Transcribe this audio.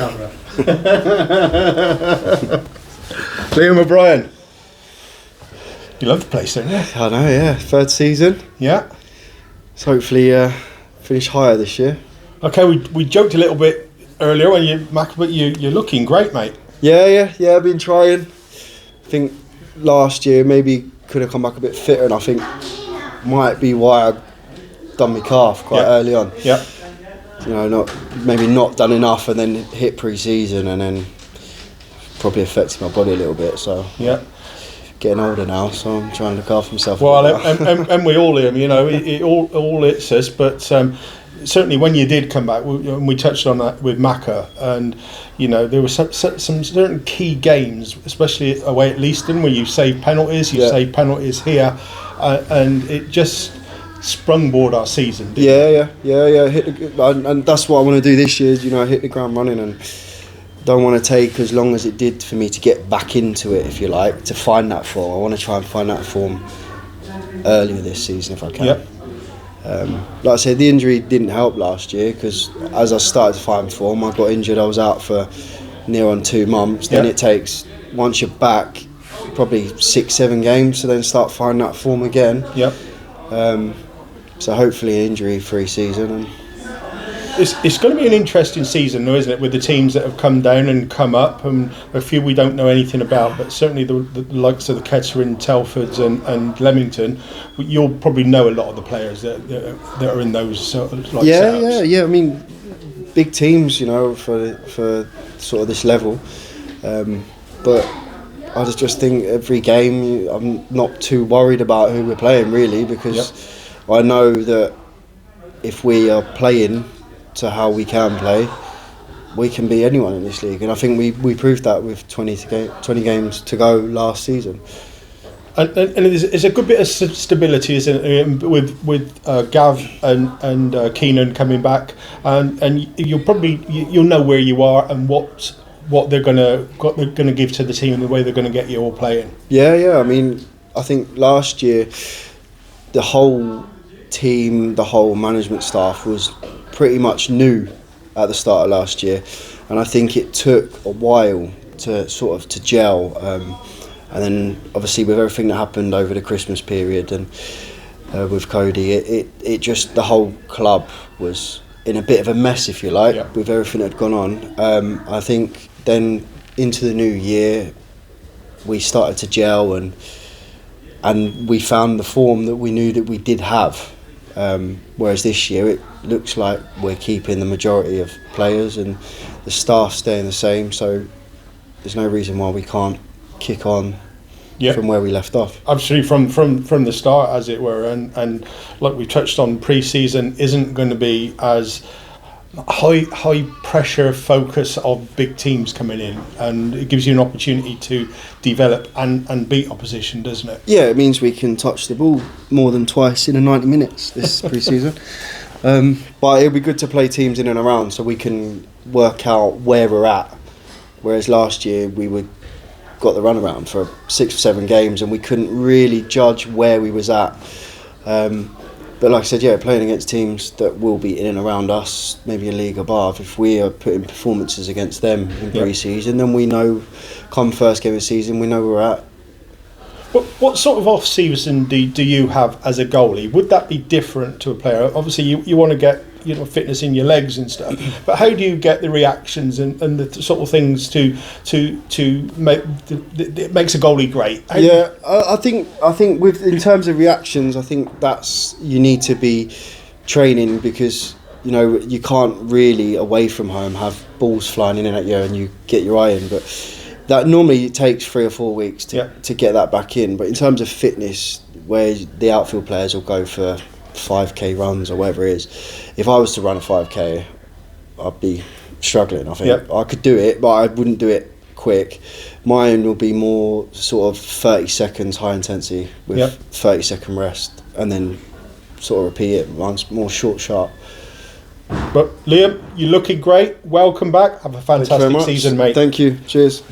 camera. Liam O'Brien. You love the place, don't you? I know, yeah. Third season. Yeah. So hopefully finish higher this year. Okay, we joked a little bit earlier when but you're looking great, mate. Yeah. I've been trying. I think last year maybe could have come back a bit fitter, and I think might be why I done my calf quite early on. Yeah. You know, not done enough, and then hit pre-season, and then probably affected my body a little bit. So yeah. Getting older now, so I'm trying to look after myself. Well, and we all, Liam, you know, it all hits us, but certainly when you did come back, we touched on that with Macca, and you know there were some certain key games, especially away at Leiston, where you saved penalties, saved penalties here, and it just sprungboard our season. Yeah. And that's what I want to do this year. You know, hit the ground running, and don't want to take as long as it did for me to get back into it, if you like, to find that form. I want to try and find that form earlier this season if I can. Yep. Like I said, the injury didn't help last year, because as I started to find form, I got injured. I was out for near on 2 months. Then it takes, once you're back, probably 6-7 games to then start finding that form again. Yep. So hopefully an injury-free season. And it's going to be an interesting season, though, isn't it? With the teams that have come down and come up, and a few we don't know anything about, but certainly the likes of the Kettering, Telfords, and Leamington, you'll probably know a lot of the players that are in those setups. Yeah. I mean, big teams, you know, for sort of this level. But I just think every game, I'm not too worried about who we're playing, really, because I know that if we are playing to how we can play, we can beat anyone in this league, and I think we proved that with 20 games to go last season. And there's a good bit of stability, isn't it, with Gav and Keenan coming back, and you'll know where you are and what they're gonna give to the team and the way they're gonna get you all playing. Yeah. I mean, I think last year the whole team, the whole management staff was pretty much new at the start of last year, and I think it took a while to gel, and then obviously with everything that happened over the Christmas period and with Cody, it just, the whole club was in a bit of a mess, if you like, with everything that had gone on. I think then into the new year we started to gel, and we found the form that we knew that we did have. Whereas this year it looks like we're keeping the majority of players and the staff staying the same, so there's no reason why we can't kick on from where we left off. Absolutely, from the start, as it were, and like we touched on, pre-season isn't going to be as high pressure focus of big teams coming in, and it gives you an opportunity to develop and beat opposition, doesn't it? Yeah, it means we can touch the ball more than twice in 90 minutes this pre-season. But it'll be good to play teams in and around so we can work out where we're at, whereas last year we got the runaround for 6 or 7 games and we couldn't really judge where we was at. But like I said, playing against teams that will be in and around us, maybe a league above, if we are putting performances against them in pre-season, then we know, come first game of the season, we know where we're at. What sort of off-season do you have as a goalie? Would that be different to a player? Obviously, you want to get fitness in your legs and stuff, but how do you get the reactions and the sort of things to make it makes a goalie great? I think with in terms of reactions, I think that's, you need to be training, because you can't really away from home have balls flying in and at you and you get your eye in, but that normally takes 3 or 4 weeks to get that back in. But in terms of fitness, where the outfield players will go for 5k runs or whatever it is, if I was to run a 5k, I'd be struggling. I think I could do it, but I wouldn't do it quick. Mine will be more sort of 30 seconds high intensity with 30-second rest, and then sort of repeat it once more short, sharp. But Liam, you're looking great. Welcome back. Have a fantastic season, mate. Thank you. Cheers.